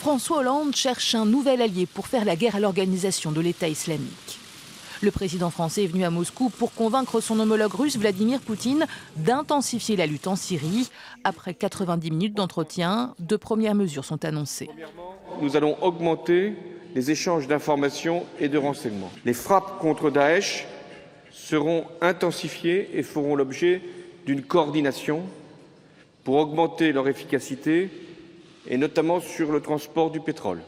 François Hollande cherche un nouvel allié pour faire la guerre à l'organisation de l'État islamique. Le président français est venu à Moscou pour convaincre son homologue russe Vladimir Poutine d'intensifier la lutte en Syrie. Après 90 minutes d'entretien, de premières mesures sont annoncées. Nous allons augmenter les échanges d'informations et de renseignements. Les frappes contre Daesh seront intensifiées et feront l'objet d'une coordination pour augmenter leur efficacité et notamment sur le transport du pétrole.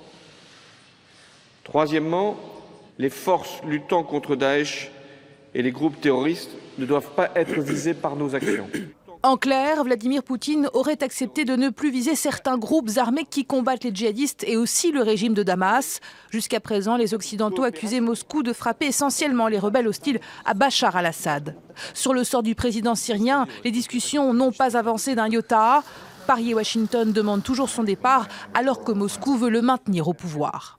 Troisièmement, les forces luttant contre Daesh et les groupes terroristes ne doivent pas être visés par nos actions. En clair, Vladimir Poutine aurait accepté de ne plus viser certains groupes armés qui combattent les djihadistes et aussi le régime de Damas. Jusqu'à présent, les Occidentaux accusaient Moscou de frapper essentiellement les rebelles hostiles à Bachar al-Assad. Sur le sort du président syrien, les discussions n'ont pas avancé d'un iota. Paris et Washington demandent toujours son départ, alors que Moscou veut le maintenir au pouvoir.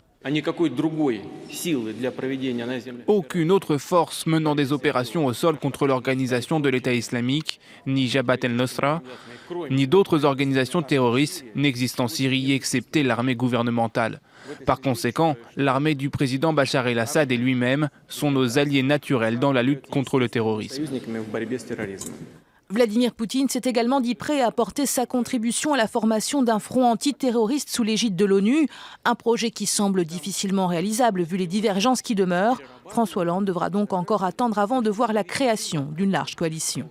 Aucune autre force menant des opérations au sol contre l'organisation de l'État islamique, ni Jabhat el-Nusra, ni d'autres organisations terroristes n'existent en Syrie excepté l'armée gouvernementale. Par conséquent, l'armée du président Bachar el-Assad et lui-même sont nos alliés naturels dans la lutte contre le terrorisme. Vladimir Poutine s'est également dit prêt à apporter sa contribution à la formation d'un front antiterroriste sous l'égide de l'ONU, un projet qui semble difficilement réalisable vu les divergences qui demeurent. François Hollande devra donc encore attendre avant de voir la création d'une large coalition.